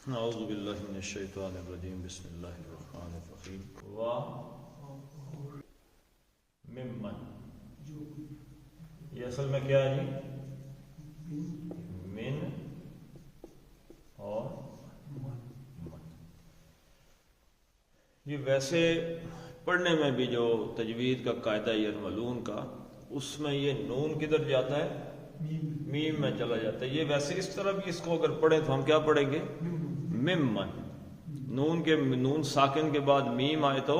اعوذ باللہ من الشیطان الرجیم بسم اللہ الرحمن الرحیم و ممن، یہ اصل میں کیا ہے جی؟ من اور من۔ یہ ویسے پڑھنے میں بھی جو تجوید کا قاعدہ یرملون کا، اس میں یہ نون کدھر جاتا ہے؟ میم میں چلا جاتا ہے۔ یہ ویسے اس طرح بھی اس کو اگر پڑھیں تو ہم کیا پڑھیں گے؟ ممن۔ نون ساکن کے بعد میم آئے تو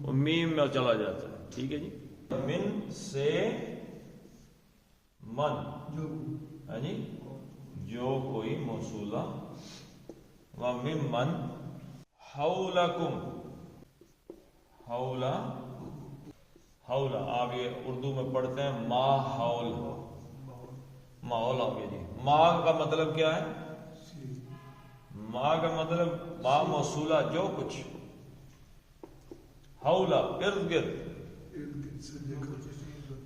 وہ میم میں چلا جاتا ہے، ٹھیک ہے جی۔ من سے من، ہاں جی، جو کوئی موصولہ، و ممن حولکم، حولا، حولا آپ یہ اردو میں پڑھتے ہیں ما حول، ماحول آ گیا جی۔ ما کا مطلب کیا ہے؟ ما کا مطلب ما موصولہ جو کچھ، حولا ارد گرد۔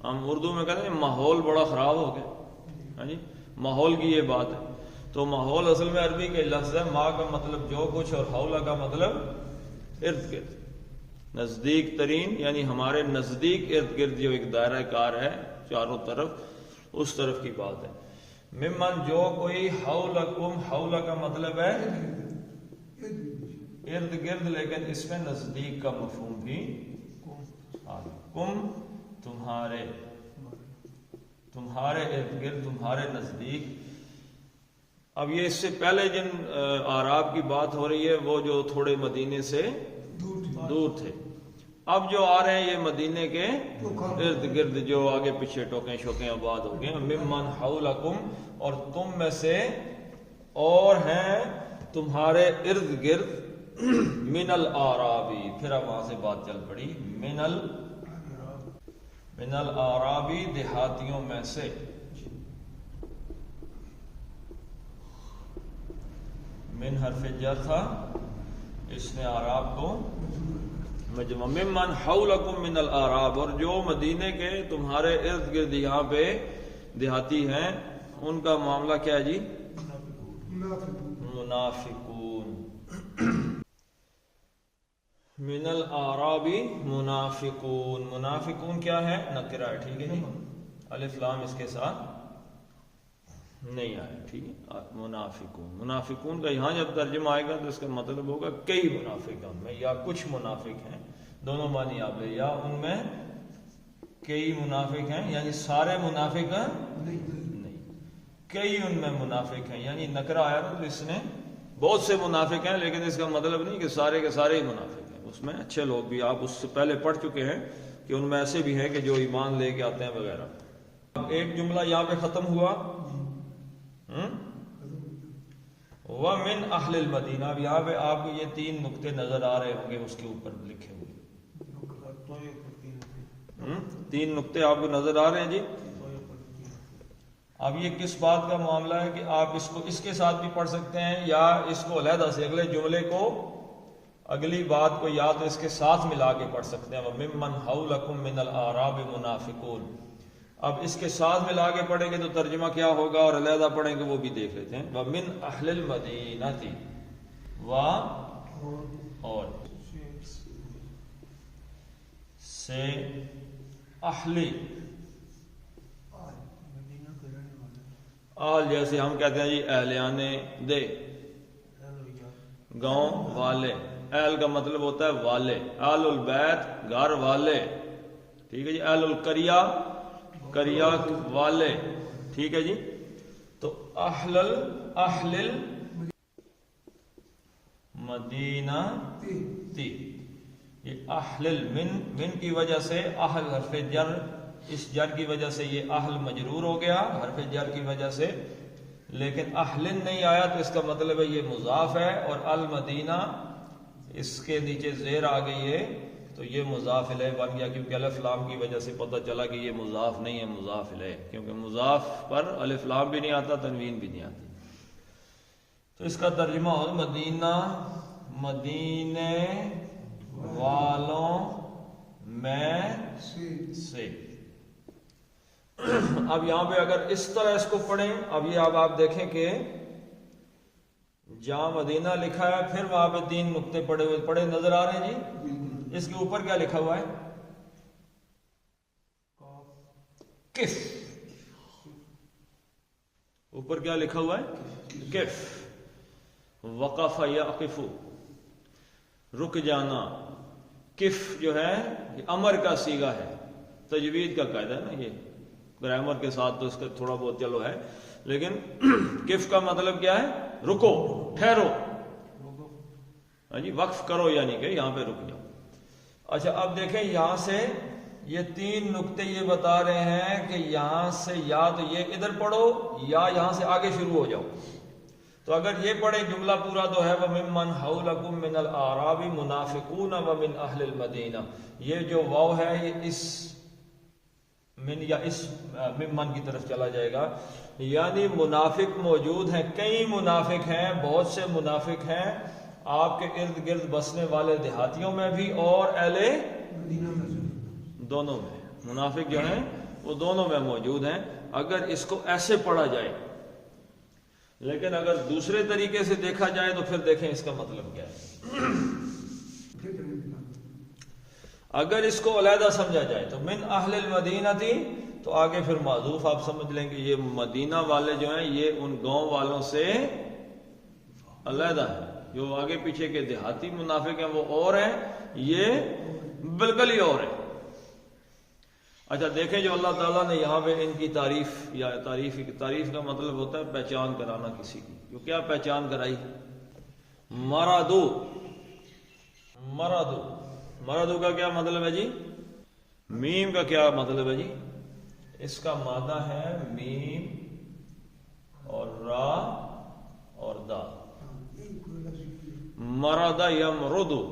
ہم اردو میں کہتے ہیں ماحول بڑا خراب ہو گیا، ہاں جی، ماحول کی یہ بات ہے۔ تو ماحول اصل میں عربی کا لفظ ہے، ما کا مطلب جو کچھ اور حولا کا مطلب ارد گرد، نزدیک ترین، یعنی ہمارے نزدیک ارد گرد جو ایک دائرہ کار ہے چاروں طرف، اس طرف کی بات ہے۔ ممن جو کوئی حولکم، حولا کا مطلب ہے ارد گرد، لیکن اس میں نزدیک کا مفہوم بھی آ گیا۔ کم تمہارے، تمہارے ارد گرد، تمہارے نزدیک۔ اب یہ اس سے پہلے جن اعراب کی بات ہو رہی ہے وہ جو تھوڑے مدینے سے دور تھے، اب جو آ رہے ہیں یہ مدینے کے ارد گرد جو آگے پیچھے ٹوکیں شوکیں آباد ہو گئے۔ ممن حولکم، اور تم میں سے اور ہیں تمہارے ارد گرد، من الاعرابی، پھر اب وہاں سے بات چل پڑی، من الاعرابی، دیہاتیوں میں سے۔ من حرف جر تھا، اس نے اعراب کو مجمع۔ ممن حولکم من الاعراب، اور جو مدینے کے تمہارے ارد گرد یہاں پہ دیہاتی ہیں، ان کا معاملہ کیا ہے جی؟ منافقون۔ من الاعراب منافقون، منافقون کیا ہے؟ نکرہ ہے، ٹھیک ہے جی، الف لام اس کے ساتھ نہیں آئے، ٹھیک ہے۔ منافقون، منافقون کا یہاں جب ترجمہ آئے گا تو اس کا مطلب ہوگا کئی منافق ہیں ان میں، یا کچھ منافق ہیں، دونوں معنی آپ لے، یا ان میں کئی منافق ہیں، یعنی سارے منافق ہیں نہیں، کئی ان میں منافق ہیں، یعنی نکرہ آیا تو اس نے بہت سے منافق ہیں، لیکن اس کا مطلب نہیں کہ سارے کے سارے ہی منافق ہیں، اس میں اچھے لوگ بھی، آپ اس سے پہلے پڑھ چکے ہیں کہ ان میں ایسے بھی ہیں کہ جو ایمان لے کے آتے ہیں وغیرہ۔ ایک جملہ یہاں پہ ختم ہوا، وَمِنْ أَهْلِ الْمَدِينَہ۔ اب یہاں پہ آپ کو یہ تین نقطے نظر آ رہے ہوں گے اس کے اوپر لکھے ہوئے، تین نقطے آپ کو نظر آ رہے ہیں جی۔ اب یہ کس بات کا معاملہ ہے کہ آپ اس کو اس کے ساتھ بھی پڑھ سکتے ہیں، یا اس کو علیحدہ سے اگلے جملے کو، اگلی بات کو یا تو اس کے ساتھ ملا کے پڑھ سکتے ہیں، وَمِمَّنْ حَوْلَكُمْ مِنَ الْأَعْرَابِ مُنَافِقُونَ۔ اب اس کے ساتھ ملا کے پڑھیں گے تو ترجمہ کیا ہوگا، اور علیحدہ پڑھیں گے وہ بھی دیکھ لیتے ہیں۔ وَمِنْ أَهْلِ الْمَدِينَةِ، اور سے اہلی، آل جیسے ہم کہتے ہیں جی اہلیان دے، گاؤں والے، اہل کا مطلب ہوتا ہے والے، آل البیت گھر والے، ٹھیک ہے جی، اہل القریہ قریہ والے، ٹھیک ہے جی۔ تو اہل المدینہ تی، یہ اہل من کی وجہ سے اہل حرف جر، اس جر کی وجہ سے یہ اہل مجرور ہو گیا حرف جر کی وجہ سے، لیکن اہل نہیں آیا تو اس کا مطلب ہے یہ مضاف ہے، اور المدینہ اس کے نیچے زیر آ گئی ہے تو یہ مضاف الیہ بن گیا، کیونکہ الف لام کی وجہ سے پتہ چلا کہ یہ مضاف نہیں ہے، مضاف الیہ، کیونکہ مضاف پر الف لام بھی نہیں آتا، تنوین بھی نہیں آتی۔ تو اس کا ترجمہ ہو مدینہ، مدینے والوں میں سے۔ اب یہاں پہ اگر اس طرح اس کو پڑھیں، اب یہ اب آپ دیکھیں کہ جہاں مدینہ لکھا ہے پھر وہاں پہ 3 نقطے پڑے نظر آ رہے ہیں جی. اس کے اوپر کیا لکھا ہوا ہے؟ کف. اوپر کیا لکھا ہوا ہے؟ کف. وقف یقف، رک جانا. کف جو ہے یہ امر کا صیغہ ہے، تجوید کا قاعدہ ہے نا، یہ گرامر کے ساتھ تو اس کا تھوڑا بہت چلو ہے، لیکن کف کا مطلب کیا ہے؟ رکو، ٹھہرو. ہاں جی، وقف کرو، یعنی کہ یہاں پہ رک جاؤ. اچھا اب دیکھیں یہاں سے یہ 3 نقطے یہ بتا رہے ہیں کہ یہاں سے یا تو یہ ادھر پڑھو یا یہاں سے آگے شروع ہو جاؤ. تو اگر یہ پڑھے جملہ پورا تو ہے وَمِمَّنْ حَوْلَكُمْ مِنَ الْأَعْرَابِ مُنَافِقُونَ وَمِنْ أَهْلِ الْمَدِينَةِ. یہ جو واو ہے یہ اس من یا اس ممن کی طرف چلا جائے گا، یعنی منافق موجود ہیں، کئی منافق ہیں، بہت سے منافق ہیں آپ کے ارد گرد بسنے والے دیہاتیوں میں بھی اور اہل دونوں میں. منافق جو ہیں وہ دونوں میں موجود ہیں اگر اس کو ایسے پڑھا جائے. لیکن اگر دوسرے طریقے سے دیکھا جائے تو پھر دیکھیں اس کا مطلب کیا ہے. اگر اس کو علیحدہ سمجھا جائے تو من اہل المدینہ تھی تو آگے پھر معذوف آپ سمجھ لیں کہ یہ مدینہ والے جو ہیں یہ ان گاؤں والوں سے علیحدہ ہے. جو آگے پیچھے کے دیہاتی منافق ہیں وہ اور ہیں، یہ بالکل ہی اور ہیں. اچھا دیکھیں جو اللہ تعالیٰ نے یہاں پہ ان کی تعریف یا تعریف کا مطلب ہوتا ہے پہچان کرانا کسی کی. جو کیا پہچان کرائی؟ مرادو. مرادو کا کیا مطلب ہے جی؟ میم کا کیا مطلب ہے جی؟ اس کا مادہ ہے میم اور را اور دا. مرادہ یمردو،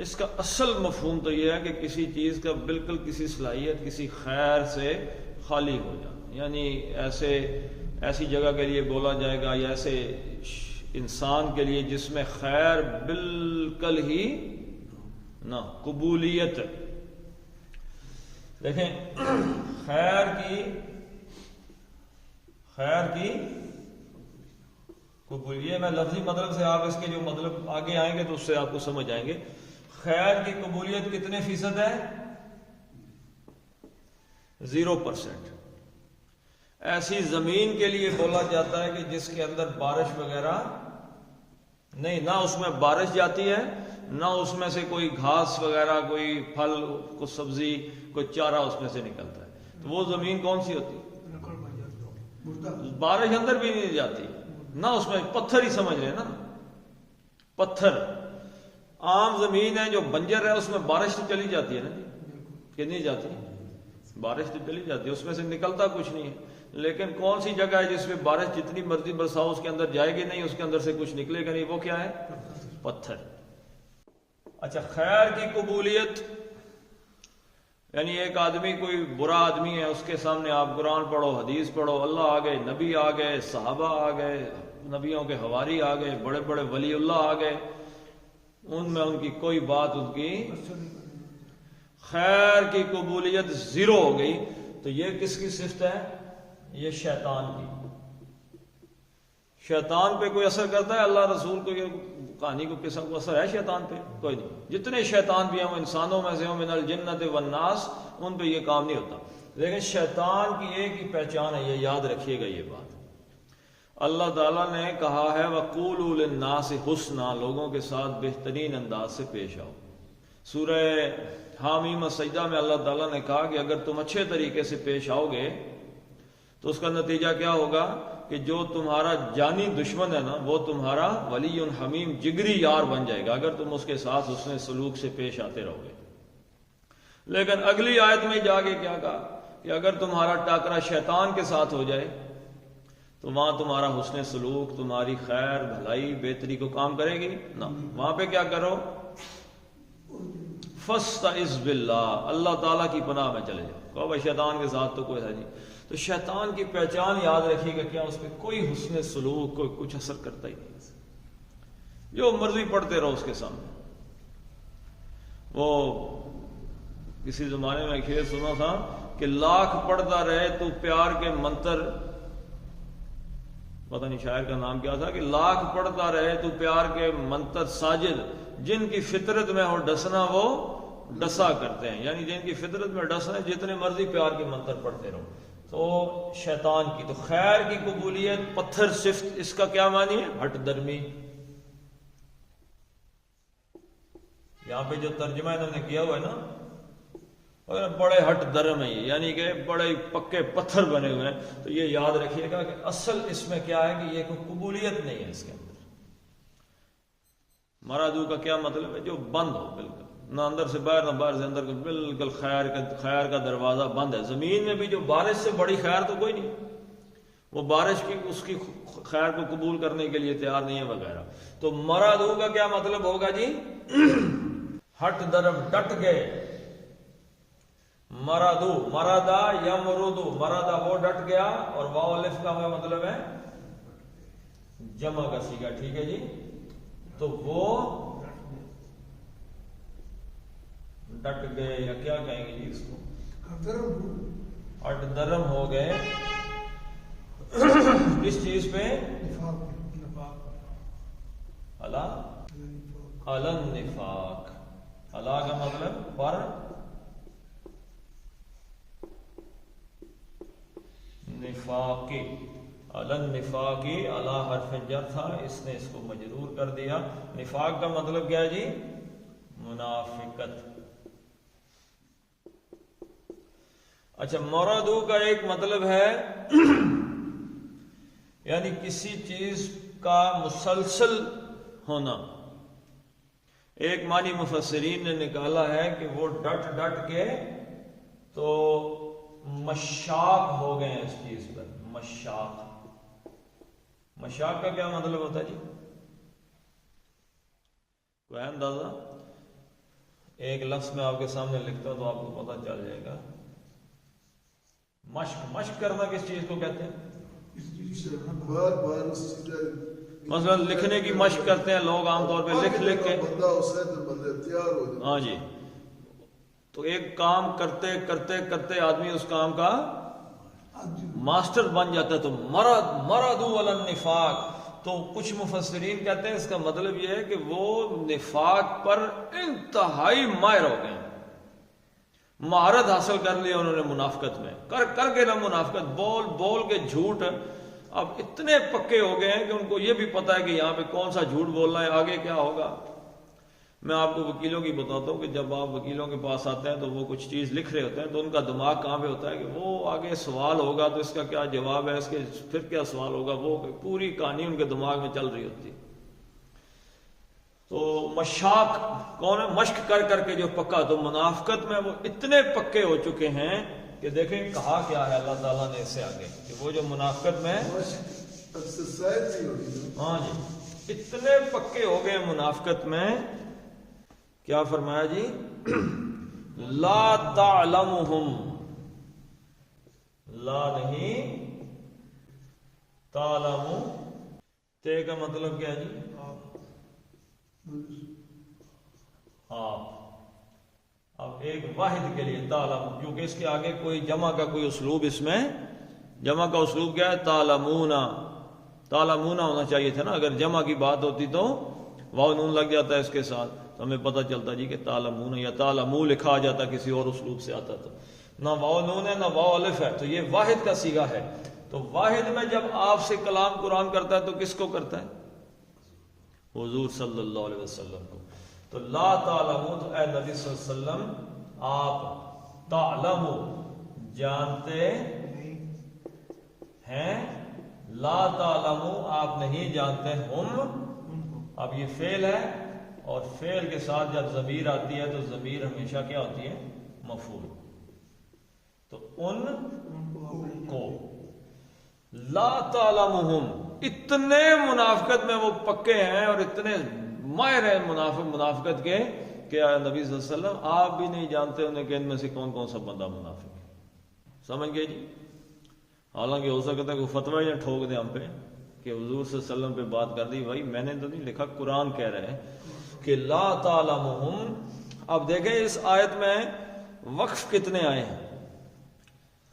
اس کا اصل مفہوم تو یہ ہے کہ کسی چیز کا بالکل کسی صلاحیت کسی خیر سے خالی ہو جانا، یعنی ایسی جگہ کے لیے بولا جائے گا یا ایسے انسان کے لیے جس میں خیر بالکل ہی نہ قبولیت. دیکھیں خیر کی قبولیت، میں لفظی مطلب سے آپ اس کے جو مطلب آگے آئیں گے تو اس سے آپ کو سمجھ آئیں گے. خیر کی قبولیت کتنے فیصد ہے؟ 0%. ایسی زمین کے لیے بولا جاتا ہے کہ جس کے اندر بارش وغیرہ نہیں، نہ اس میں بارش جاتی ہے نہ اس میں سے کوئی گھاس وغیرہ، کوئی پھل، کوئی سبزی، کوئی چارہ اس میں سے نکلتا ہے. تو وہ زمین کون سی ہوتی ہے؟ بارش اندر بھی نہیں جاتی، نہ اس میں پتھر ہی سمجھ رہے نا، پتھر. عام زمین ہے جو بنجر ہے اس میں بارش تو چلی جاتی ہے نا کہ نہیں جاتی؟ بارش تو چلی جاتی ہے، اس میں سے نکلتا کچھ نہیں ہے. لیکن کون سی جگہ ہے جس میں بارش جتنی مرضی برساؤ اس کے اندر جائے گی نہیں، اس کے اندر سے کچھ نکلے گا نہیں؟ وہ کیا ہے؟ پتھر. اچھا خیر کی قبولیت یعنی ایک آدمی کوئی برا آدمی ہے، اس کے سامنے آپ قرآن پڑھو، حدیث پڑھو، اللہ آ گئے، نبی آ گئے، صحابہ آ گئے، نبیوں کے حواری آ گئے، بڑے بڑے ولی اللہ آ گئے، ان میں ان کی کوئی بات، ان کی خیر کی قبولیت 0 ہو گئی. تو یہ کس کی صفت ہے؟ یہ شیطان کی. شیطان پہ کوئی اثر کرتا ہے؟ اللہ رسول کو یہ کہانی کو کس کو اثر ہے شیطان پہ؟ کوئی نہیں. جتنے شیطان بھی ہیں وہ انسانوں میں سے ہوں، من الجنت والناس، ان پہ یہ کام نہیں ہوتا. لیکن شیطان کی ایک ہی پہچان ہے، یہ یاد رکھیے گا یہ بات. اللہ تعالیٰ نے کہا ہے وَقُولُوا لِلنَّاسِ حُسْنًا، لوگوں کے ساتھ بہترین انداز سے پیش آؤ. سورہ حامیم سجدہ میں اللہ تعالیٰ نے کہا کہ اگر تم اچھے طریقے سے پیش آؤ گے تو اس کا نتیجہ کیا ہوگا کہ جو تمہارا جانی دشمن ہے نا وہ تمہارا ولی حمیم جگری یار بن جائے گا اگر تم اس کے ساتھ حسن سلوک سے پیش آتے رہو گے. لیکن اگلی آیت میں جا کے کیا کہا کہ اگر تمہارا ٹاکرا شیطان کے ساتھ ہو جائے تو وہاں تمہارا حسن سلوک، تمہاری خیر بھلائی بہتری کو کام کرے گی نہ. وہاں پہ کیا کرو؟ فاستعذ باللہ، اللہ تعالیٰ کی پناہ میں چلے جاؤ. کہو بھائی شیطان کے ساتھ تو کوئی ہے نہیں. تو شیطان کی پہچان یاد رکھیے گا، کیا اس پہ کوئی حسن سلوک کوئی کچھ اثر کرتا ہی نہیں. جو مرضی پڑھتے رہو اس کے سامنے. وہ کسی زمانے میں شعر سنا تھا کہ لاکھ پڑھتا رہے تو پیار کے منتر پتہ نہیں شاعر کا نام کیا تھا، کہ لاکھ پڑھتا رہے تو پیار کے منتر ساجد، جن کی فطرت میں ہو ڈسنا وہ ڈسا کرتے ہیں، یعنی جن کی فطرت میں ڈسنا ہے جتنے مرضی پیار کے منتر پڑھتے رہو۔ تو شیطان کی، تو خیر کی قبولیت پتھر صفت، اس کا کیا معنی ہے؟ ہٹ درمی۔ یہاں پہ جو ترجمہ انہوں نے کیا ہوا ہے نا، بڑے ہٹ درم ہے، یعنی کہ بڑے پکے پتھر بنے ہوئے ہیں۔ تو یہ یاد رکھیے گا کہ اصل اس میں کیا ہے کہ یہ کوئی قبولیت نہیں ہے اس کے اندر۔ مرادو کا کیا مطلب ہے؟ جو بند ہو بالکل، نہ اندر سے باہر نہ باہر سے اندر، بالکل خیر کا دروازہ بند ہے۔ زمین میں بھی جو بارش سے بڑی خیر تو کوئی نہیں، وہ بارش کی اس کی خیر کو قبول کرنے کے لیے تیار نہیں ہے وغیرہ۔ تو مرادو کا کیا مطلب ہوگا جی؟ ہٹ درم، ڈٹ گئے۔ مرادو، مرادا یا مرودو، مرادا وہ ڈٹ گیا، اور واو الف کا مطلب ہے جمع کا صیغہ، ٹھیک ہے جی۔ تو وہ ڈٹ گئے، یا کیا کہیں گے جی اس کو؟ ہٹ درم ہو گئے کس چیز پہ؟ علن نفاق۔ اللہ کا مطلب پر، نفاقی، علن نفاقی، اللہ حرف جر تھا، اس نے اس کو مجرور کر دیا۔ نفاق کا مطلب کیا ہے جی؟ منافقت۔ اچھا، مرادو کا ایک مطلب ہے یعنی کسی چیز کا مسلسل ہونا۔ ایک معنی مفسرین نے نکالا ہے کہ وہ ڈٹ کے تو مشاق ہو گئے ہیں اس چیز پر۔ مشاق کا کیا مطلب ہوتا ہے جی؟ کوئی اندازہ؟ ایک لفظ میں آپ کے سامنے لکھتا ہوں تو آپ کو پتہ چل جائے گا۔ مشق کرنا کس چیز کو کہتے ہیں؟ مثلا لکھنے کی مشق کرتے ہیں لوگ عام طور پہ لکھ کے، ہاں جی۔ تو ایک کام کرتے آدمی اس کام کا ماسٹر بن جاتا ہے۔ تو مرادو علی النفاق، تو کچھ مفسرین کہتے ہیں اس کا مطلب یہ ہے کہ وہ نفاق پر انتہائی ماہر ہو گئے، مہارت حاصل کر لی انہوں نے منافقت میں، کر کے نہ منافقت، بول کے جھوٹ اب اتنے پکے ہو گئے ہیں کہ ان کو یہ بھی پتا ہے کہ یہاں پہ کون سا جھوٹ بولنا ہے، آگے کیا ہوگا۔ میں آپ کو وکیلوں کی بتاتا ہوں کہ جب آپ وکیلوں کے پاس آتے ہیں تو وہ کچھ چیز لکھ رہے ہوتے ہیں، تو ان کا دماغ کہاں پہ ہوتا ہے کہ وہ آگے سوال ہوگا تو اس کا کیا جواب ہے، اس کے پھر کیا سوال ہوگا، وہ پوری کہانی ان کے دماغ میں چل رہی ہوتی ہے۔ تو مشاق کون ہے؟ مشق کر کے جو پکا، تو منافقت میں وہ اتنے پکے ہو چکے ہیں کہ دیکھیں کہا کیا ہے اللہ تعالیٰ نے اس سے آگے، کہ وہ جو منافقت میں، ہاں جی، اتنے پکے ہو گئے منافقت میں، کیا فرمایا جی؟ لا تعلمہم، لا نہیں، تعلمو، تے کا مطلب کیا جی؟ آپ۔ اب ایک واحد کے لیے تعلم، کیونکہ اس کے آگے کوئی جمع کا کوئی اسلوب، اس میں جمع کا اسلوب کیا ہے؟ تعلمونا، تعلمونا ہونا چاہیے تھا نا، اگر جمع کی بات ہوتی تو واو نون لگ جاتا ہے اس کے ساتھ، تو ہمیں پتہ چلتا جی کہ تعلمون یا تعلمو لکھا آ جاتا، کسی اور اسلوب سے آتا، تو نہ واو نون ہے نہ واو الف ہے، تو یہ واحد کا صیغہ ہے۔ تو واحد میں جب آپ سے کلام قرآن کرتا ہے تو کس کو کرتا ہے؟ حضور صلی اللہ علیہ وسلم کو۔ تو لا تعلمو، تو اے نبی صلی اللہ علیہ وسلم آپ تعلمو جانتے ہیں، لا تعلمو آپ نہیں جانتے، ہم، اب یہ فعل ہے، اور فعل کے ساتھ جب ضمیر آتی ہے تو ضمیر ہمیشہ کیا ہوتی ہے؟ مفعول۔ تو ان کو، لا تعلمہم، اتنے منافقت میں وہ پکے ہیں اور اتنے ماہر ہیں منافقت کے کہ نبی صلی اللہ علیہ وسلم آپ بھی نہیں جانتے انہیں کہ ان میں سے کون کون سا بندہ منافق ہے۔ سمجھ گئے جی؟ حالانکہ ہو سکتا ہے کوئی فتویٰ یا ٹھوک دے ہم پہ کہ حضور صلی اللہ علیہ وسلم پہ بات کر دی، بھائی میں نے تو نہیں لکھا، قرآن کہہ رہے ہیں کہ لا تعلمہم۔ اب دیکھیں اس آیت میں وقف کتنے آئے ہیں؟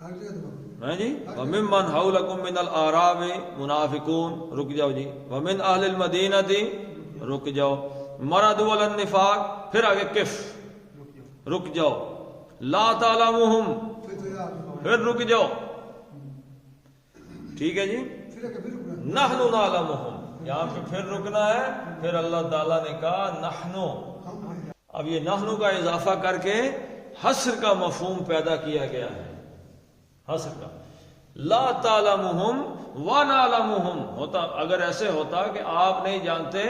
ہاں جی وَمِمَّنْ حَوْلَكُمْ مِنَ الْأَعْرَابِ مُنَافِقُونَ رک جاؤ جی وَمِنْ أَهْلِ الْمَدِينَةِ رک جاؤ مَرَدُوا عَلَى النِّفَاقِ پھر آگے کف رک جاؤ لا تعلمهم پھر رک جاؤ ٹھیک ہے جی نحن نعلمهم یہاں پہ پھر رکنا ہے پھر اللہ تعالیٰ نے کہا نحنو اب یہ نحنو کا اضافہ کر کے حصر کا مفہوم پیدا کیا گیا ہے حصر کا لا تعلمهم ونعلمهم ہوتا اگر ایسے ہوتا کہ آپ نہیں جانتے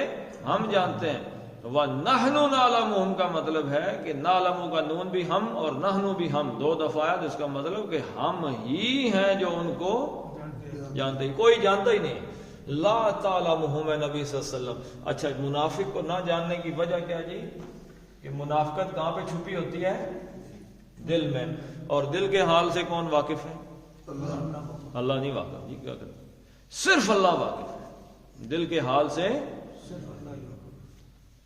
ہم جانتے ہیں وَنَحْنُ نَعْلَمُهُمْ کا مطلب ہے کہ نعلمو کا نون بھی ہم اور نحنو بھی ہم دو دفعہ ہے تو اس کا مطلب کہ ہم ہی ہیں جو ان کو جانتے ہیں کوئی جانتا ہی نہیں لا تعلمهم ہے نبی صلی اللہ علیہ وسلم اچھا منافق کو نہ جاننے کی وجہ کیا جی کہ منافقت کہاں پہ چھپی ہوتی ہے دل میں اور دل کے حال سے کون واقف ہے اللہ نہیں واقف جی کیا کریں صرف اللہ واقف ہے دل کے حال سے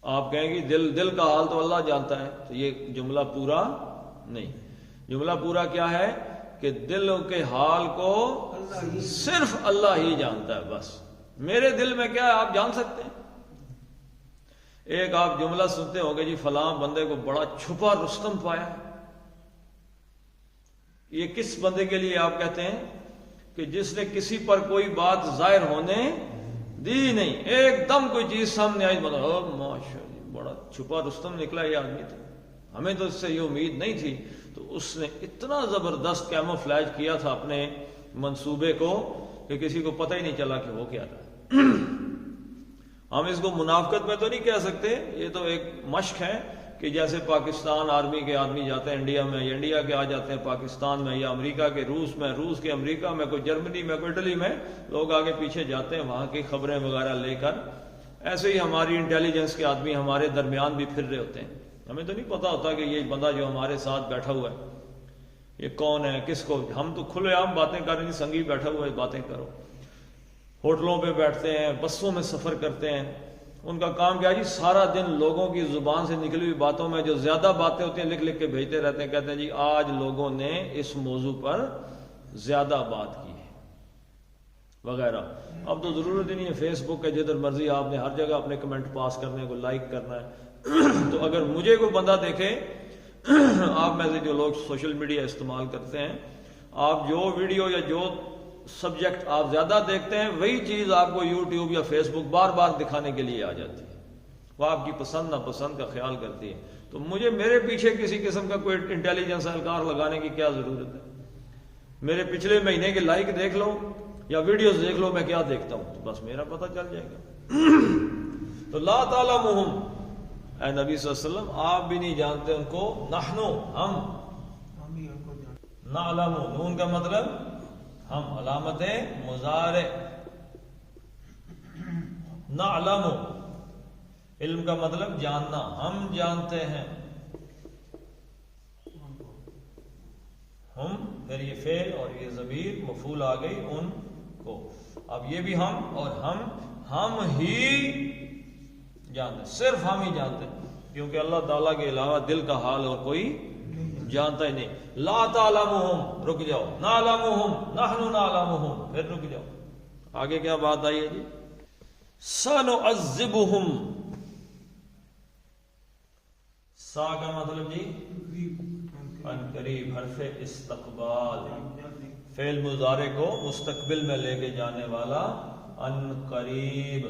آپ کہیں گے دل کا حال تو اللہ جانتا ہے تو یہ جملہ پورا نہیں جملہ پورا کیا ہے کہ دل کے حال کو صرف اللہ ہی جانتا ہے بس میرے دل میں کیا ہے آپ جان سکتے ہیں ایک آپ جملہ سنتے ہوں گے جی فلاں بندے کو بڑا چھپا رستم پایا یہ کس بندے کے لیے آپ کہتے ہیں کہ جس نے کسی پر کوئی بات ظاہر ہونے دی نہیں ایک دم کوئی چیز سامنے آئی مطلب ماشاءاللہ بڑا چھپا رستم نکلا یہ آدمی تھا ہمیں تو اس سے یہ امید نہیں تھی تو اس نے اتنا زبردست کیموفلیج کیا تھا اپنے منصوبے کو کہ کسی کو پتہ ہی نہیں چلا کہ وہ کیا تھا ہم اس کو منافقت میں تو نہیں کہہ سکتے یہ تو ایک مشق ہے کہ جیسے پاکستان آرمی کے آدمی جاتے ہیں انڈیا میں یا انڈیا کے آ جاتے ہیں پاکستان میں یا امریکہ کے روس میں روس کے امریکہ میں کوئی جرمنی میں کوئی اٹلی میں لوگ آگے پیچھے جاتے ہیں وہاں کی خبریں وغیرہ لے کر ایسے ہی ہماری انٹیلیجنس کے آدمی ہمارے درمیان بھی پھر رہے ہوتے ہیں ہمیں تو نہیں پتا ہوتا کہ یہ بندہ جو ہمارے ساتھ بیٹھا ہوا ہے یہ کون ہے کس کو ہم تو کھلے عام باتیں کر رہے ہیں سنگی بیٹھا ہوا ہے باتیں کرو ہوٹلوں پہ بیٹھتے ہیں بسوں میں سفر کرتے ہیں ان کا کام کیا جی سارا دن لوگوں کی زبان سے نکلی ہوئی باتوں میں جو زیادہ باتیں ہوتی ہیں لکھ لکھ کے بھیجتے رہتے ہیں کہتے ہیں جی آج لوگوں نے اس موضوع پر زیادہ بات کی ہے وغیرہ اب تو ضرورت ہی نہیں ہے فیس بک ہے جدھر مرضی آپ نے ہر جگہ اپنے کمنٹ پاس کرنے کو لائک کرنا ہے تو اگر مجھے کوئی بندہ دیکھے آپ میں سے جو لوگ سوشل میڈیا استعمال کرتے ہیں آپ جو ویڈیو یا جو سبجیکٹ آپ زیادہ دیکھتے ہیں وہی چیز آپ کو یوٹیوب یا فیس بک بار بار دکھانے کے لیے آ جاتی ہے وہ آپ کی پسند ناپسند کا خیال کرتی ہے تو مجھے میرے پیچھے کسی قسم کا کوئی انٹیلیجنس اہلکار لگانے کی کیا ضرورت ہے میرے پچھلے مہینے کے لائک دیکھ لو یا ویڈیوز دیکھ لو میں کیا دیکھتا ہوں تو بس میرا پتہ چل جائے گا تو لا تعلمهم اے نبی صلی اللہ علیہ وسلم آپ بھی نہیں جانتے ان کو نحنو ہم نعلم نون کا مطلب ہم علامت مضارع نعلم علم کا مطلب جاننا ہم جانتے ہیں ہم پھر یہ فعل اور یہ ضمیر مفعول آ گئی ان کو اب یہ بھی ہم اور ہم ہی جانتے صرف ہم ہی جانتے کیونکہ اللہ تعالیٰ کے علاوہ دل کا حال اور کوئی جانتا ہی نہیں لا تعلمهم رک جاؤ نعلمهم نحن نعلمهم پھر رک جاؤ آگے کیا بات آئی ہے جی سنعذبهم سا کا مطلب جی ان قریب حرف استقبال فعل مضارع کو مستقبل میں لے کے جانے والا ان قریب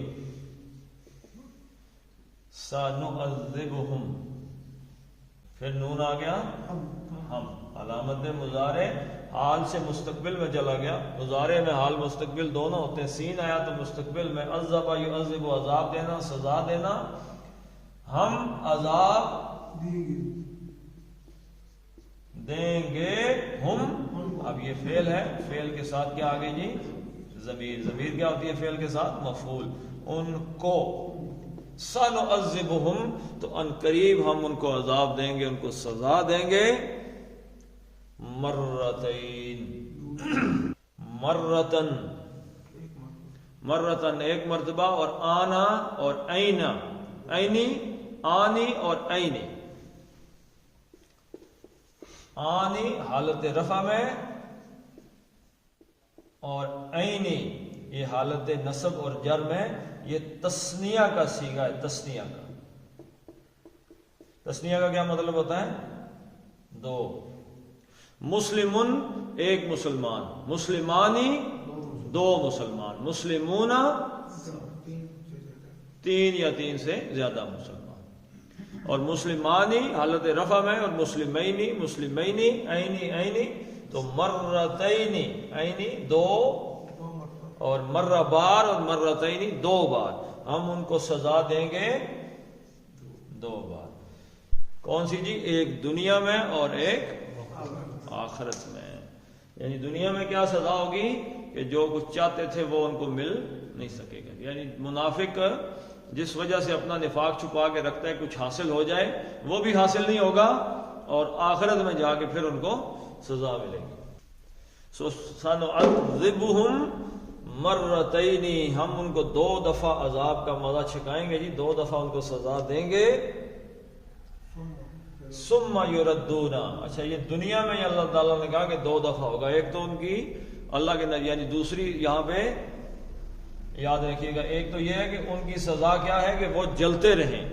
سنعذبهم پھر نون آ گیا ہم علامت مضارع حال سے مستقبل میں چلا گیا مضارع میں حال مستقبل دونوں ہوتے ہیں سین آیا تو مستقبل میں عذب یعذب عذاب دینا سزا دینا ہم عذاب دیں گے ہم اب یہ فعل ہے فعل کے ساتھ کیا آگے جی ضمیر ضمیر کیا ہوتی ہے فعل کے ساتھ مفعول ان کو سنعذبهم تو ان قریب ہم ان کو عذاب دیں گے ان کو سزا دیں گے مرتين مرتن مرتن ایک مرتبہ اور آنا اور اینا اینی آنی اور اینی آنی حالت رفع میں اور عینی یہ حالت نصب اور جر میں یہ تثنیہ کا صیغہ ہے. تثنیہ کا کیا مطلب ہوتا ہے؟ دو. مسلمن ایک مسلمان، مسلمانی دو مسلمان، مسلمون تین یا تین سے زیادہ مسلمان، اور مسلمانی حالت رفع میں، اور مسلمینی عینی تو مرتینی عینی دو، اور مرہ بار، اور مرتینی دو بار. ہم ان کو سزا دیں گے دو بار. کون سی جی؟ ایک دنیا میں اور ایک آخرت میں. یعنی دنیا میں کیا سزا ہوگی کہ جو کچھ چاہتے تھے وہ ان کو مل نہیں سکے گا. یعنی منافق جس وجہ سے اپنا نفاق چھپا کے رکھتا ہے کچھ حاصل ہو جائے وہ بھی حاصل نہیں ہوگا، اور آخرت میں جا کے پھر ان کو سزا ملے گی. سنعذبہم مرتینی، ہم ان کو دو دفعہ عذاب کا مزہ چھکائیں گے جی، دو دفعہ ان کو سزا دیں گے. ثم یردون، اچھا یہ دنیا میں اللہ تعالیٰ نے کہا کہ دو دفعہ ہوگا. ایک تو ان کی اللہ کے نبی، یعنی دوسری یہاں پہ یاد رکھیے گا، ایک تو یہ ہے کہ ان کی سزا کیا ہے کہ وہ جلتے رہیں.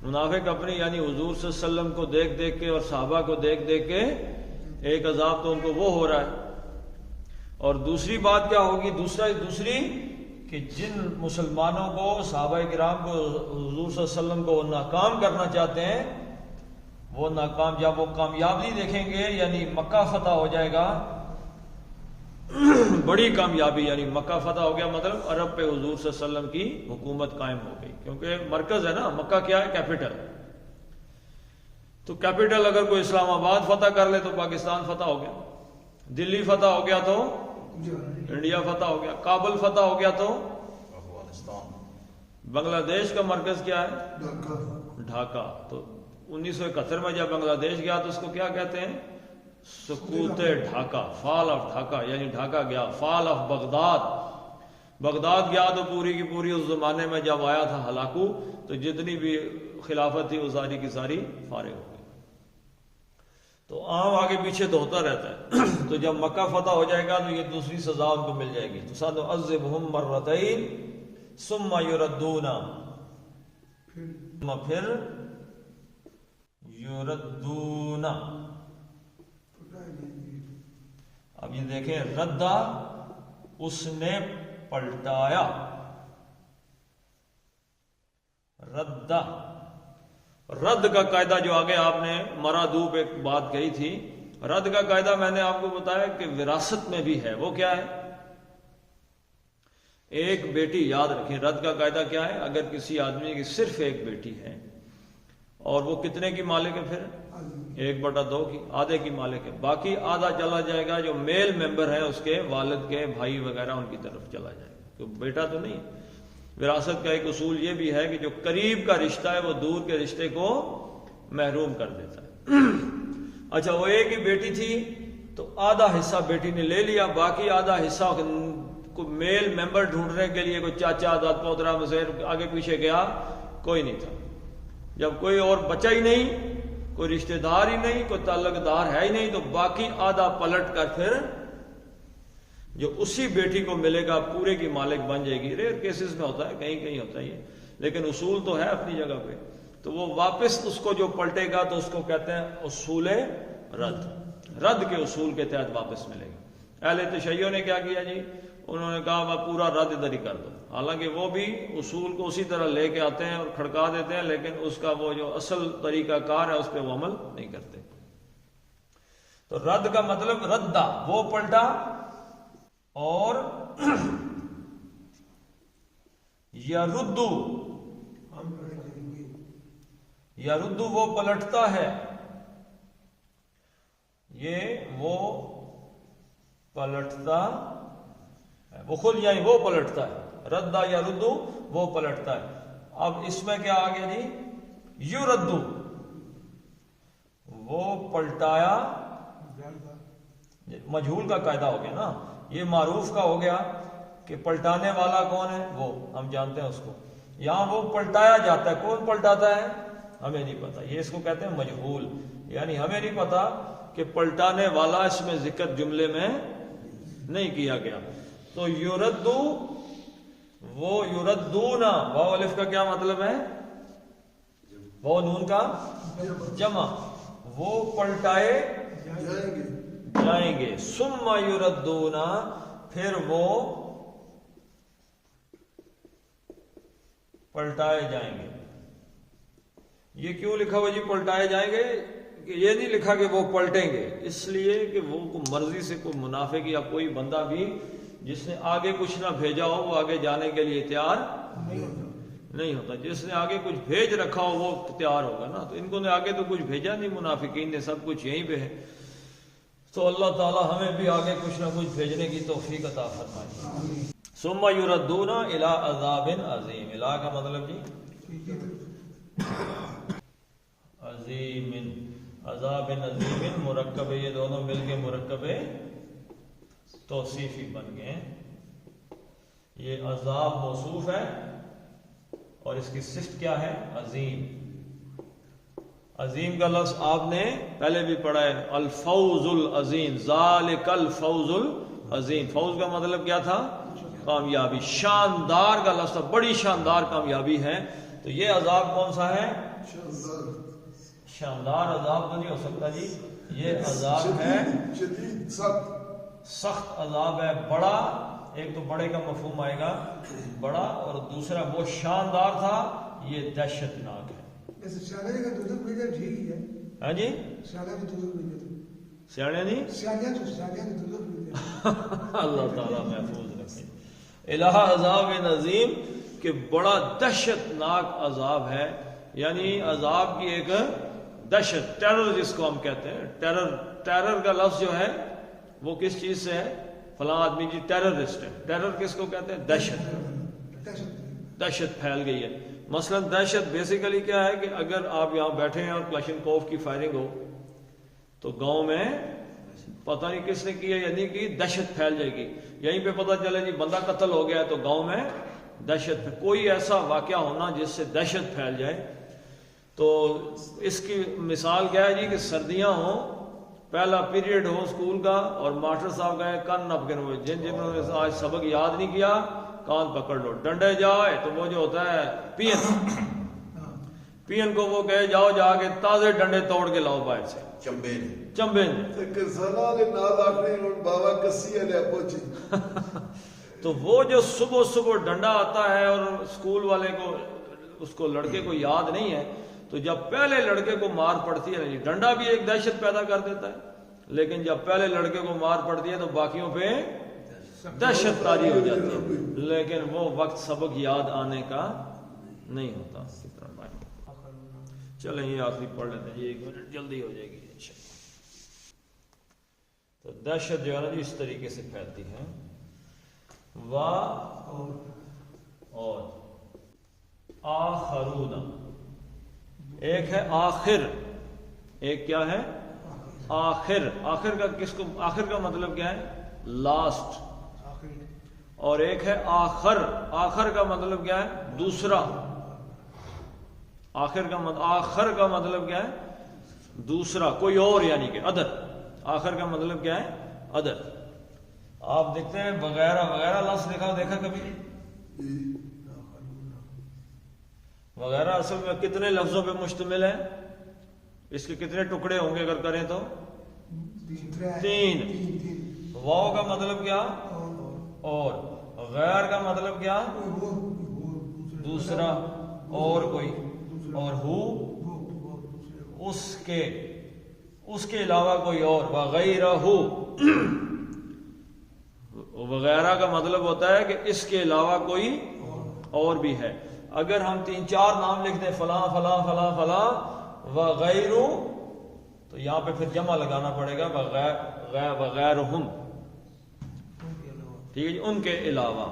منافق اپنی یعنی حضور صلی اللہ علیہ وسلم کو دیکھ دیکھ کے اور صحابہ کو دیکھ دیکھ کے ایک عذاب تو ان کو وہ ہو رہا ہے. اور دوسری بات کیا ہوگی؟ دوسری کہ جن مسلمانوں کو، صحابہ کرام کو، حضور صلی اللہ علیہ وسلم کو ناکام کرنا چاہتے ہیں، وہ ناکام، جب وہ کامیابی دیکھیں گے، یعنی مکہ فتح ہو جائے گا، بڑی کامیابی، یعنی مکہ فتح ہو گیا مطلب عرب پہ حضور صلی اللہ علیہ وسلم کی حکومت قائم ہو گئی، کیونکہ مرکز ہے نا مکہ. کیا ہے؟ کیپٹل. تو کیپٹل اگر کوئی اسلام آباد فتح کر لے تو پاکستان فتح ہو گیا، دلی فتح ہو گیا تو انڈیا فتح ہو گیا، کابل فتح ہو گیا تو افغانستان. بنگلہ دیش کا مرکز کیا ہے؟ ڈھاکہ. تو 1971 میں جب بنگلہ دیش گیا تو اس کو کیا کہتے ہیں؟ سقوط ڈھاکہ، فال آف ڈھاکہ، یعنی ڈھاکہ گیا. فال آف بغداد گیا تو پوری کی پوری اس زمانے میں جب آیا تھا ہلاکو، تو جتنی بھی خلافت تھی وہ ساری کی ساری فارغ ہو گئی. تو عام آگے پیچھے تو ہوتا رہتا ہے. تو جب مکہ فتح ہو جائے گا تو یہ دوسری سزا ان کو مل جائے گی. تو سنعذبہم مرتین ثم یردون، پھر یردون. اب یہ دیکھیں، ردہ اس نے پلٹایا، ردہ رد کا قاعدہ جو آگے آپ نے مرادو پہ ایک بات کہی تھی، رد کا قاعدہ میں نے آپ کو بتایا کہ وراثت میں بھی ہے. وہ کیا ہے؟ ایک بیٹی، یاد رکھیں رد کا قاعدہ کیا ہے؟ اگر کسی آدمی کی صرف ایک بیٹی ہے اور وہ کتنے کی مالک ہے؟ پھر 1/2 کی، آدھے کی مالک ہے. باقی آدھا چلا جائے گا جو میل ممبر ہے اس کے والد کے بھائی وغیرہ ان کی طرف چلا جائے گا، تو بیٹا تو نہیں. وراثت کا ایک اصول یہ بھی ہے کہ جو قریب کا رشتہ ہے وہ دور کے رشتے کو محروم کر دیتا ہے. اچھا وہ ایک ہی بیٹی تھی تو آدھا حصہ بیٹی نے لے لیا، باقی آدھا حصہ کو میل ممبر ڈھونڈنے کے لیے کوئی چاچا، داد پوترا، مسیر آگے پیچھے گیا، کوئی نہیں تھا. جب کوئی اور بچا ہی نہیں، کوئی رشتہ دار ہی نہیں، کوئی تعلق دار ہے ہی نہیں، تو باقی آدھا پلٹ کر پھر جو اسی بیٹی کو ملے گا پورے کی مالک بن جائے گی. ریئر کیسز میں ہوتا ہے، کہیں کہیں ہوتا ہے یہ، لیکن اصول تو ہے اپنی جگہ پہ. تو وہ واپس اس کو جو پلٹے گا تو اس کو کہتے ہیں اصول رد کے اصول کے تحت واپس ملے گا. اہل تشیع نے کیا کیا جی؟ انہوں نے کہا وہ پورا رد ادھر ہی کر دو. حالانکہ وہ بھی اصول کو اسی طرح لے کے آتے ہیں اور کھڑکا دیتے ہیں، لیکن اس کا وہ جو اصل طریقہ کار ہے اس پہ وہ عمل نہیں کرتے. تو رد کا مطلب ردہ، وہ پلٹا، اور یردو، یردو وہ پلٹتا ہے، یہ وہ پلٹتا ہے، وہ خود یعنی وہ پلٹتا ہے. ردہ یردو وہ پلٹتا ہے. اب اس میں کیا آ گیا جی؟ یردو وہ پلٹایا، مجہول کا قاعدہ ہو گیا نا. یہ معروف کا ہو گیا کہ پلٹانے والا کون ہے، وہ ہم جانتے ہیں اس کو. یہاں وہ پلٹایا جاتا ہے، کون پلٹاتا ہے ہمیں نہیں پتا. یہ اس کو کہتے ہیں مجہول، یعنی ہمیں نہیں پتا کہ پلٹانے والا اس میں ذکر جملے میں نہیں کیا گیا. تو یردو، وہ یردونا، واو الف کا کیا مطلب ہے؟ وہ نون کا جمع، وہ پلٹائے جائیں گے. ثم یردونا، پھر وہ پلٹائے جائیں گے. یہ کیوں لکھا ہوا جی پلٹائے جائیں گے؟ کہ یہ نہیں لکھا کہ وہ پلٹیں گے، اس لیے کہ وہ مرضی سے کوئی منافق یا کوئی بندہ بھی جس نے آگے کچھ نہ بھیجا ہو وہ آگے جانے کے لیے تیار نہیں ہوتا. جس نے آگے کچھ بھیج رکھا ہو وہ تیار ہوگا نا. تو ان کو نے آگے تو کچھ بھیجا نہیں، منافقین نے سب کچھ یہیں پہ ہے. تو اللہ تعالی ہمیں بھی آگے کچھ نہ کچھ بھیجنے کی توفیق عطا فرمائے. ثم یردون الی عذاب عظیم. الی کا مطلب جی عظیم، عذاب عظیم مرکب، یہ دونوں مل کے مرکب توصیفی بن گئے. یہ عذاب موصوف ہے اور اس کی صفت کیا ہے؟ عظیم. عظیم کا لفظ آپ نے پہلے بھی پڑھا ہے، الفوز العظیم، ذالک الفوز العظیم. فوز کا مطلب کیا تھا؟ کامیابی. شاندار کا لفظ تھا، بڑی شاندار کامیابی ہے. تو یہ عذاب کون سا ہے؟ شاندار عذاب تو نہیں ہو سکتا جی. یہ عذاب ہے سخت عذاب ہے، بڑا. ایک تو بڑے کا مفہوم آئے گا بڑا، اور دوسرا وہ شاندار تھا، یہ دہشت ناک ہے. ہاں جی سیاڑے نہیں اللہ تعالیٰ محفوظ رکھے. الہ عذاب عظیم کہ بڑا دہشت ناک عذاب ہے. یعنی عذاب کی ایک دہشت، ٹیرر جس کو ہم کہتے ہیں. ٹیرر کا لفظ جو ہے وہ کس چیز سے ہے؟ فلاں آدمی جی ٹیررسٹ ہے. ٹیرر کس کو کہتے ہیں؟ دہشت. دہشت پھیل گئی ہے. مثلا دہشت بیسیکلی کیا ہے کہ اگر آپ یہاں بیٹھے ہیں اور کلاشنکوف کی فائرنگ ہو تو گاؤں میں پتہ نہیں کس نے کی ہے یا نہیں کی، دہشت پھیل جائے گی. یہیں پہ پتہ چلے جی بندہ قتل ہو گیا تو گاؤں میں دہشت. کوئی ایسا واقعہ ہونا جس سے دہشت پھیل جائے. تو اس کی مثال کیا ہے جی کہ سردیاں ہوں، پہلا پیریڈ ہو اسکول کا اور ماسٹر صاحب کہیں کان نپ کے ہوئے، جنہوں نے آج سبق یاد نہیں کیا کان پکڑ لو. ڈنڈے جائے تو وہ جو ہوتا ہے پین کو وہ کہے جاؤ جا کے تازے ڈنڈے توڑ کے لاؤ باہر سے. چمبے تو وہ جو صبح صبح ڈنڈا آتا ہے اور اسکول والے کو اس کو لڑکے کو یاد نہیں ہے، تو جب پہلے لڑکے کو مار پڑتی ہے، ڈنڈا بھی ایک دہشت پیدا کر دیتا ہے، لیکن جب پہلے لڑکے کو مار پڑتی ہے تو باقیوں پہ دہشت تاری ہو جاتی ہے. لیکن وہ وقت سبق یاد آنے کا نہیں ہوتا. چلیں یہ آخری پڑھ لیتے ہیں، یہ 1 منٹ جلدی ہو جائے گی انشاءاللہ. تو دہشت جو ہے نا اس طریقے سے پھیلتی ہے. اور آخرون، ایک ہے آخر، ایک کیا ہے؟ آخر. آخر کا کس کو؟ آخر کا مطلب کیا ہے؟ لاسٹ. اور ایک ہے آخر. آخر کا مطلب کیا ہے؟ دوسرا. آخر کا مطلب کیا ہے؟ دوسرا، کوئی اور، یعنی کہ ادر. آخر کا مطلب کیا ہے؟ ادر. آپ دیکھتے ہیں وغیرہ وغیرہ لفظ دیکھا کبھی؟ وغیرہ اصل میں کتنے لفظوں پہ مشتمل ہے؟ اس کے کتنے ٹکڑے ہوں گے اگر کریں تو؟ 3. واو کا مطلب کیا؟ اور. غیر کا مطلب کیا؟ دوسرا اور کوئی. اور ہو اس کے علاوہ کوئی اور. وغیرہ ہو، وغیرہ کا مطلب ہوتا ہے کہ اس کے علاوہ کوئی اور بھی ہے. اگر ہم 3-4 نام لکھ دیں فلاں فلاں فلاں فلاں وغیرہ، تو یہاں پہ پھر جمع لگانا پڑے گا وغیرہم. ٹھیک ہے جی، ان کے علاوہ.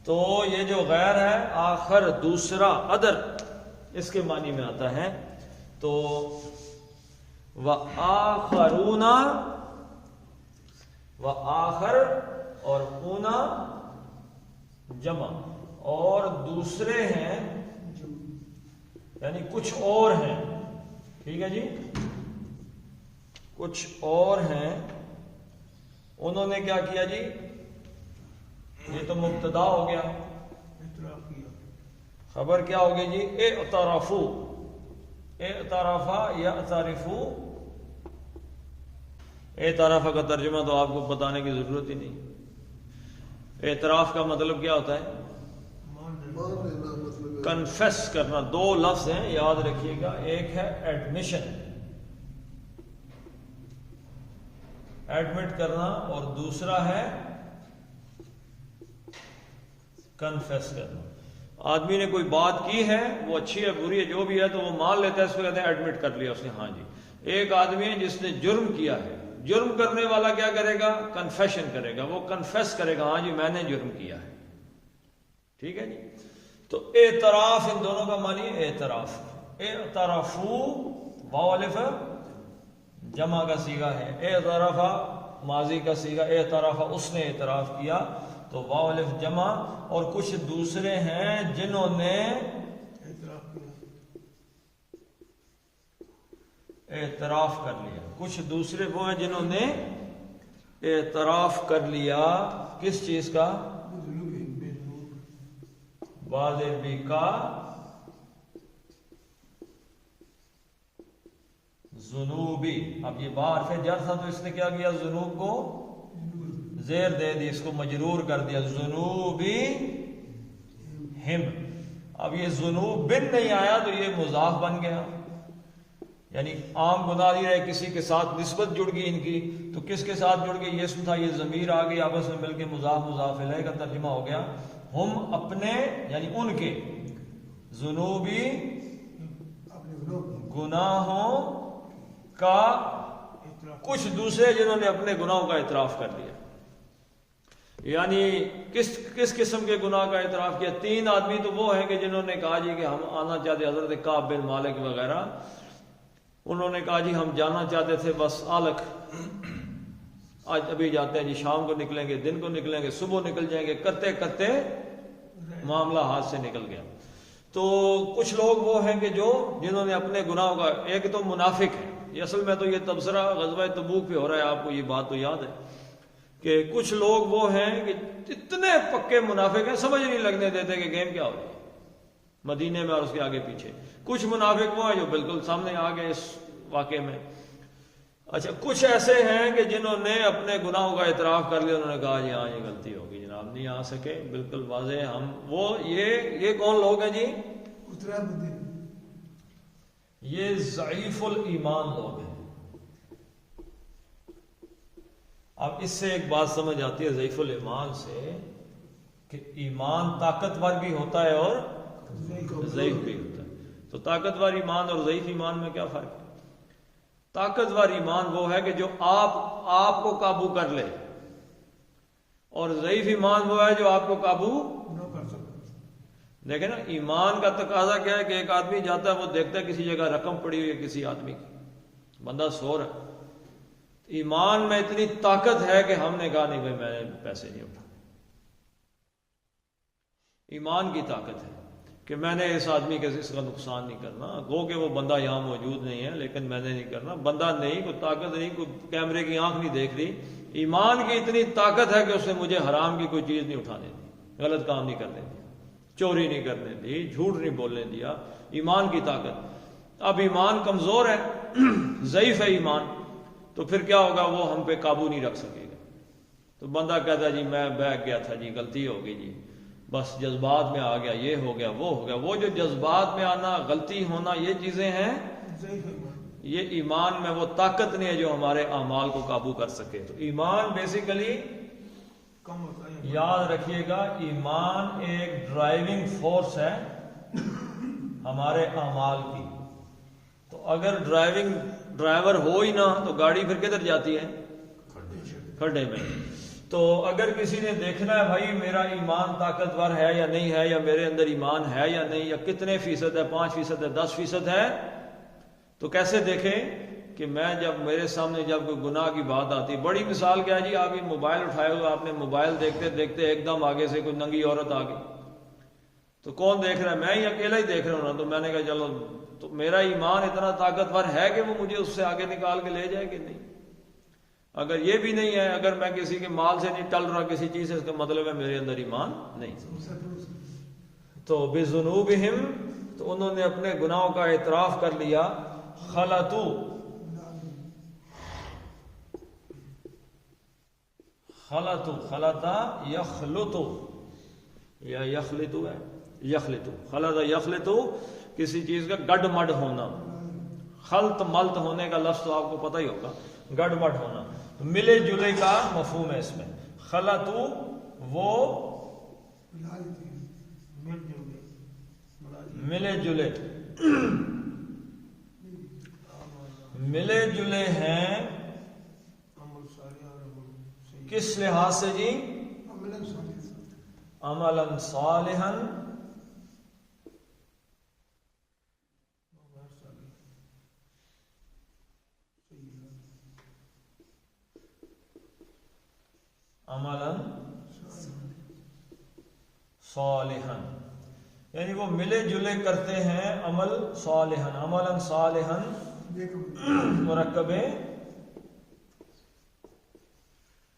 تو یہ جو غیر ہے آخر، دوسرا، ادر، اس کے معنی میں آتا ہے. تو وآخرون، وآخر اور اونا جمع، اور دوسرے ہیں یعنی کچھ اور ہیں. ٹھیک ہے جی، کچھ اور ہیں انہوں نے کیا کیا جی؟ یہ تو مبتدا ہو گیا، خبر کیا ہوگی جی؟ اعترفو، اعترفا یعترفو، اعتراف کا ترجمہ تو آپ کو بتانے کی ضرورت ہی نہیں۔ اعتراف کا مطلب کیا ہوتا ہے؟ کنفیس کرنا۔ دو لفظ ہیں، یاد رکھیے گا، ایک ہے ایڈمیشن، ایڈمٹ کرنا، اور دوسرا ہے کنفیس کرنا۔ آدمی نے کوئی بات کی ہے، وہ اچھی ہے بری ہے جو بھی ہے، تو وہ مان لیتا ہے، اس کو کہتے ہیں ایڈمٹ کر لیا اس نے، ہاں جی۔ ایک آدمی ہے جس نے جرم کیا ہے، جرم کرنے والا کیا کرے گا؟ کنفیشن کرے گا، وہ کنفیس کرے گا، ہاں جی میں نے جرم کیا ہے، ٹھیک ہے جی۔ تو اعتراف ان دونوں کا معنی ہے اعتراف۔ اعترفو واو الف جمع کا صیغہ ہے، اعترفا ماضی کا صیغہ، اعترفا اس نے اعتراف کیا، تو واو الف جمع۔ اور کچھ دوسرے ہیں جنہوں نے اعتراف کر لیا، کچھ دوسرے وہ ہیں جنہوں نے اعتراف کر لیا کس چیز کا؟ واضح کا ذنوبی۔ اب یہ بار پھر جر تھا تو اس نے کیا کیا؟ ذنوب کو زیر دے دی، اس کو مجرور کر دیا، ذنوبی ہم۔ اب یہ ذنوب بن نہیں آیا تو یہ مضاف بن گیا، یعنی عام گناہ نہیں رہے، کسی کے ساتھ نسبت جڑ گئی ان کی، تو کس کے ساتھ جڑ گئی؟ یہ اسم تھا، یہ ضمیر آ گئی، آپس میں مل کے مضاف مضاف الیہ کا ترجمہ ہو گیا۔ ہم اپنے یعنی ان کے، ذنوبی گناہوں کا، کچھ دوسرے جنہوں نے اپنے گناہوں کا اعتراف کر لیا۔ یعنی کس قسم کے گناہ کا اعتراف کیا؟ تین آدمی تو وہ ہیں کہ جنہوں نے کہا جی کہ ہم آنا چاہتے، حضرت کعب بن مالک وغیرہ، انہوں نے کہا جی ہم جانا چاہتے تھے بس آلک، آج ابھی جاتے ہیں جی، شام کو نکلیں گے، دن کو نکلیں گے، صبح نکل جائیں گے، کرتے کرتے معاملہ ہاتھ سے نکل گیا۔ تو کچھ لوگ وہ ہیں کہ جو جنہوں نے اپنے گناہوں کا، ایک تو منافق ہے، یہ اصل میں تو یہ تبصرہ غزوہ تبوک پہ ہو رہا ہے، آپ کو یہ بات تو یاد ہے کہ کچھ لوگ وہ ہیں کہ اتنے پکے منافق ہیں، سمجھ نہیں لگنے دیتے کہ گیم کیا ہو رہی ہے مدینے میں اور اس کے آگے پیچھے۔ کچھ منافق وہ ہیں جو بالکل سامنے آ گئے اس واقعے میں۔ اچھا، کچھ ایسے ہیں کہ جنہوں نے اپنے گناہوں کا اعتراف کر لیا، انہوں نے کہا جی ہاں یہ غلطی ہوگی جناب، نہیں آ سکے، بالکل واضح ہم وہ یہ کون لوگ ہیں جی؟ یہ ضعیف الایمان لوگ ہیں۔ اب اس سے ایک بات سمجھ آتی ہے ضعیف الایمان سے کہ ایمان طاقتور بھی ہوتا ہے اور ضعیف بھی ہوتا ہے۔ تو طاقتور ایمان اور ضعیف ایمان میں کیا فرق ہے؟ طاقتور ایمان وہ ہے کہ جو آپ کو قابو کر لے، اور ضعیف ایمان وہ ہے جو آپ کو قابو نہ کر سکے۔ دیکھیں نا، ایمان کا تقاضا کیا ہے کہ ایک آدمی جاتا ہے، وہ دیکھتا ہے کسی جگہ رقم پڑی ہوئی ہے کسی آدمی کی، بندہ سو رہا ہے، ایمان میں اتنی طاقت ہے کہ ہم نے کہا نہیں بھائی میں نے پیسے نہیں اٹھا۔ ایمان کی طاقت ہے کہ میں نے اس آدمی کے اس کا نقصان نہیں کرنا، گو کہ وہ بندہ یہاں موجود نہیں ہے لیکن میں نے نہیں کرنا، بندہ نہیں، کوئی طاقت نہیں، کوئی کیمرے کی آنکھ نہیں دیکھ رہی، ایمان کی اتنی طاقت ہے کہ اس نے مجھے حرام کی کوئی چیز نہیں اٹھانے دی، غلط کام نہیں کرنے دیا، چوری نہیں کرنے دی، جھوٹ نہیں بولنے دیا، ایمان کی طاقت۔ اب ایمان کمزور ہے، ضعیف ہے ایمان، تو پھر کیا ہوگا؟ وہ ہم پہ قابو نہیں رکھ سکے گا۔ تو بندہ کہتا ہے جی میں بہک گیا تھا جی، غلطی ہو گئی جی، بس جذبات میں آ گیا، یہ ہو گیا وہ ہو گیا۔ وہ جو جذبات میں آنا، غلطی ہونا، یہ چیزیں ہیں، یہ ایمان میں وہ طاقت نہیں ہے جو ہمارے اعمال کو قابو کر سکے۔ تو ایمان بیسیکلی یاد رکھیے گا، ایمان ایک ڈرائیونگ فورس ہے ہمارے اعمال کی۔ تو اگر ڈرائیور ہو ہی نہ تو گاڑی پھر کدھر جاتی ہے؟ کھڈے میں۔ تو اگر کسی نے دیکھنا ہے بھائی میرا ایمان طاقتور ہے یا نہیں ہے، یا میرے اندر ایمان ہے یا نہیں، یا کتنے فیصد ہے، 5% ہے، 10% ہے، تو کیسے دیکھیں کہ میں جب میرے سامنے جب کوئی گناہ کی بات آتی، بڑی مثال کیا جی، آپ یہ موبائل اٹھائے ہوئے، آپ نے موبائل دیکھتے دیکھتے ایک دم آگے سے کوئی ننگی عورت آ گئی، تو کون دیکھ رہا ہے؟ میں ہی اکیلا ہی دیکھ رہا ہوں نا، تو میں نے کہا چلو، تو میرا ایمان اتنا طاقتور ہے کہ وہ مجھے اس سے آگے نکال کے لے جائے کہ نہیں؟ اگر یہ بھی نہیں ہے، اگر میں کسی کے مال سے نہیں ٹل رہا کسی چیز سے، اس کا مطلب ہے میرے اندر ایمان نہیں۔ تو بذنوبہم، تو انہوں نے اپنے گناہوں کا اعتراف کر لیا، خلطو، خلطو، خلطا یخلطو یا یخلطو ہے، یخلطو، خلطا یخلطو، کسی چیز کا گڈ مڈ ہونا، خلط ملط ہونے کا لفظ تو آپ کو پتہ ہی ہوگا، گڈ مڈ ہونا، ملے جلے کا مفہوم ہے اس میں۔ خلطو وہ ملے جلے، ملے جلے ہیں کس لحاظ سے جی؟ عملاً صالحاً، عملاً صالحاً، یعنی وہ ملے جلے کرتے ہیں عمل صالحاً، عملاً صالحاً مرکب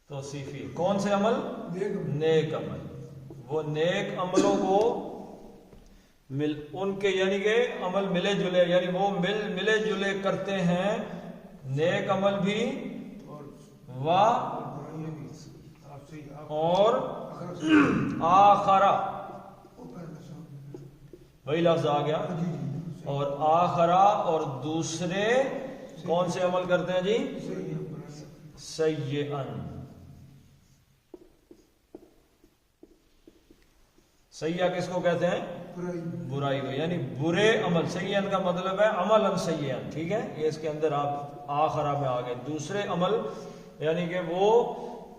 توصیفی، کون سے عمل؟ نیک عمل، وہ نیک عملوں کو ان کے یعنی کہ عمل ملے جلے، یعنی وہ ملے جلے کرتے ہیں نیک عمل بھی اور آخرہ، وہی لفظ آ گیا، اور آخرہ اور دوسرے کون سے عمل کرتے ہیں جی؟ سیئن، سیئہ کس کو کہتے ہیں؟ برائی کو، یعنی برے عمل، سیئن کا مطلب ہے عملاً سیئن، ٹھیک ہے، یہ اس کے اندر آپ آخرہ میں آ گئے، دوسرے عمل، یعنی کہ وہ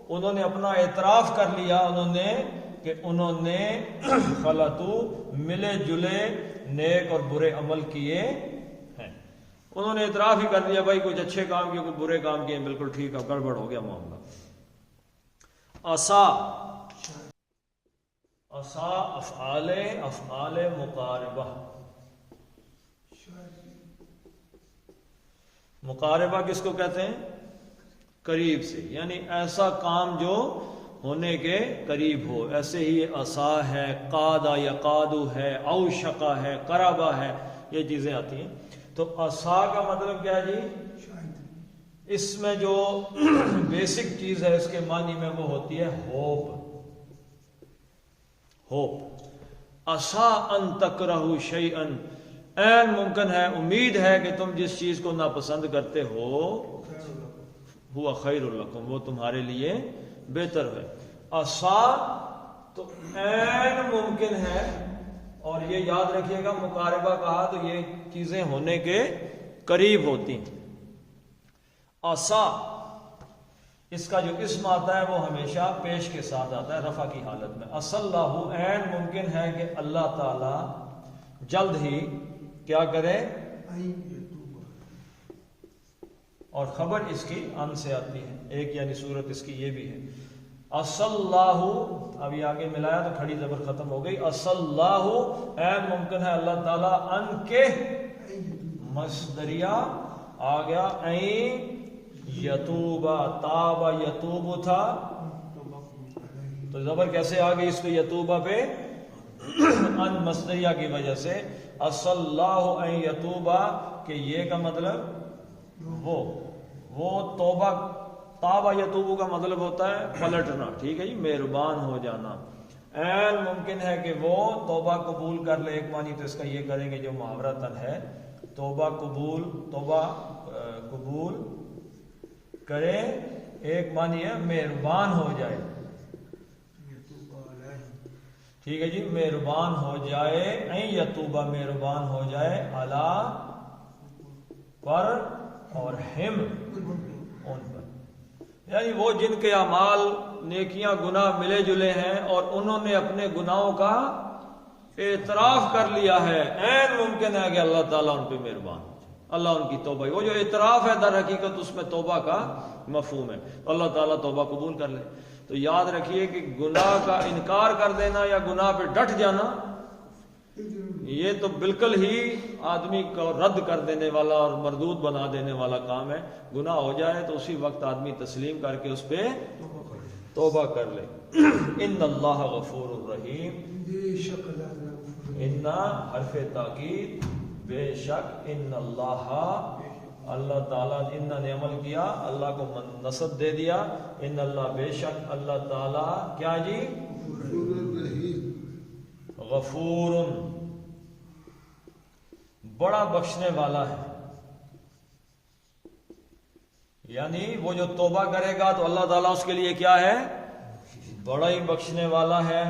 انہوں نے اپنا اعتراف کر لیا، انہوں نے خلطو ملے جلے نیک اور برے عمل کیے ہیں، انہوں نے اعتراف ہی کر دیا بھائی کچھ اچھے کام کیے کچھ برے کام کیے، بالکل ٹھیک ہے، گڑبڑ ہو گیا معاملہ۔ عصا، عصا افعال مقاربہ، مقاربہ کس کو کہتے ہیں؟ قریب سے، یعنی ایسا کام جو ہونے کے قریب ہو، ایسے ہی عصا ہے، قادہ یا قادو ہے، اوشقہ ہے، قربہ ہے، یہ چیزیں آتی ہیں۔ تو عصا کا مطلب کیا ہے جی؟ اس میں جو بیسک چیز ہے اس کے معنی میں وہ ہوتی ہے ہوپ، ہوپ، عصا ان تکرہوا شیئا، عین ممکن ہے، امید ہے کہ تم جس چیز کو ناپسند کرتے ہو ہوا خیر لکم، وہ تمہارے لیے بہتر ہے۔ عصا تو عین ممکن ہے، اور یہ یاد رکھیے گا مقاربہ کہا تو یہ چیزیں ہونے کے قریب ہوتی ہیں۔ عصا اس کا جو اسم آتا ہے وہ ہمیشہ پیش کے ساتھ آتا ہے رفع کی حالت میں۔ عصا اللہ، عین ممکن ہے کہ اللہ تعالی جلد ہی کیا کرے، اور خبر اس کی ان سے آتی ہے، ایک یعنی صورت اس کی یہ بھی ہے۔ عصا اللہ، ابھی آگے ملایا تو کھڑی زبر ختم ہو گئی، عصا اللہ، عین ممکن ہے اللہ تعالیٰ ان کے، مصدریہ آ گیا، این یتوبہ، تابہ یتوب تھا، تو زبر کیسے آ گئی اس پہ یتوبہ پہ؟ ان مصدریہ کی وجہ سے، عصا اللہ ان یتوبہ، کہ یہ کا مطلب وہ توبہ، تابہ یتوبہ کا مطلب ہوتا ہے پلٹنا، ٹھیک ہے جی، مہربان ہو جانا۔ عین ممکن ہے کہ وہ توبہ قبول کر لے، ایک معنی تو اس کا یہ کریں گے جو محاورتاً ہے، توبہ قبول کرے، ایک معنی ہے مہربان ہو جائے، ٹھیک ہے جی، مہربان ہو جائے، این یتوبہ، مہربان ہو جائے، علی پر اور ہم ان پر، یعنی وہ جن کے اعمال نیکیاں گناہ ملے جلے ہیں اور انہوں نے اپنے گناہوں کا اعتراف کر لیا ہے، عین ممکن ہے کہ اللہ تعالیٰ ان پہ مہربان ہو جائے، اللہ ان کی توبہ، وہ جو اعتراف ہے در حقیقت اس میں توبہ کا مفہوم ہے، اللہ تعالیٰ توبہ قبول کر لے۔ تو یاد رکھیے کہ گناہ کا انکار کر دینا یا گناہ پہ ڈٹ جانا یہ تو بالکل ہی آدمی کو رد کر دینے والا اور مردود بنا دینے والا کام ہے. گناہ ہو جائے تو اسی وقت آدمی تسلیم کر کے اس پہ توبہ کر لے. ان اللہ غفور الرحیم. ان حرف تاکید، بے شک، ان اللہ تعالیٰ، ان نے عمل کیا، اللہ کو نسب دے دیا. ان اللہ، بے شک اللہ تعالیٰ کیا جی؟ غفور، بڑا بخشنے والا ہے. یعنی وہ جو توبہ کرے گا تو اللہ تعالیٰ اس کے لیے کیا ہے؟ بڑا ہی بخشنے والا ہے.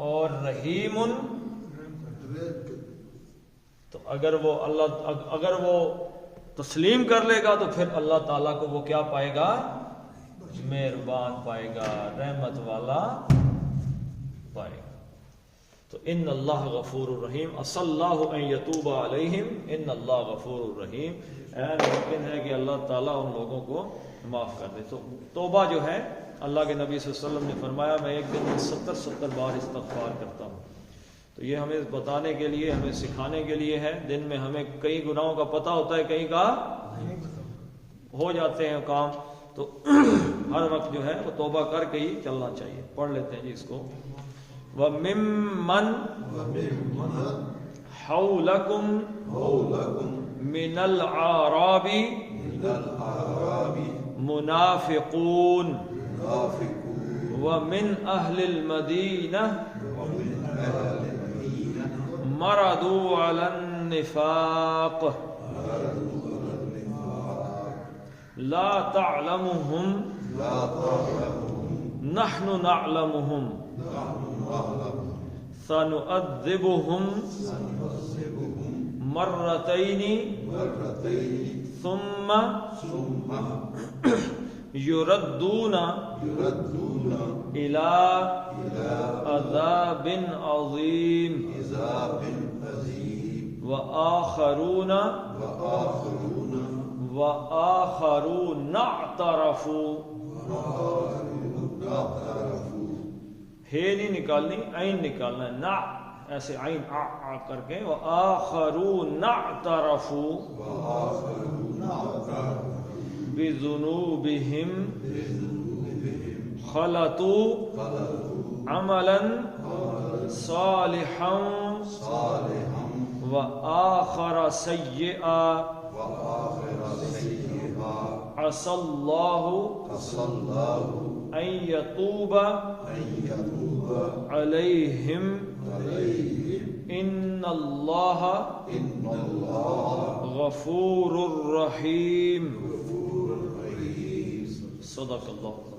اور رحیم، تو اگر وہ تسلیم کر لے گا تو پھر اللہ تعالیٰ کو وہ کیا پائے گا؟ مہربان پائے گا، رحمت والا پائے گا. تو ان اللہ غفور الرحیم. عسى اللہ ان یتوب علیہم ان اللہ غفور الرحیم. ممکن ہے کہ اللہ تعالیٰ ان لوگوں کو معاف کر دے. تو توبہ جو ہے، اللہ کے نبی صلی اللہ علیہ وسلم نے فرمایا میں ایک دن میں 70 بار استغفار کرتا ہوں. تو یہ ہمیں بتانے کے لیے، ہمیں سکھانے کے لیے ہے. دن میں ہمیں کئی گناہوں کا پتہ ہوتا ہے، کئی کا ہو جاتے ہیں کام، تو ہر وقت جو ہے وہ توبہ کر کے ہی چلنا چاہیے. پڑھ لیتے ہیں جی اس کو. وَمِمَّنْ حَوْلَكُمْ مِنَ الْأَعْرَابِ منافقون ومن أهل المدينة مرضوا على النفاق لا تعلمهم نحن نعلمهم سنؤذبهم مرتين ثم يردون إلى عذاب عظيم وآخرون اعترفوا. ہے نہیں نکالنی، عین نکالنا ہے. نا ایسے عین آ کر کے. وآخرون اعترفوا بذنوبهم خلطوا عملا صالحا وآخر سيئا عسى الله أن يتوب عليهم إن الله غفور رحيم. صدق اللہ.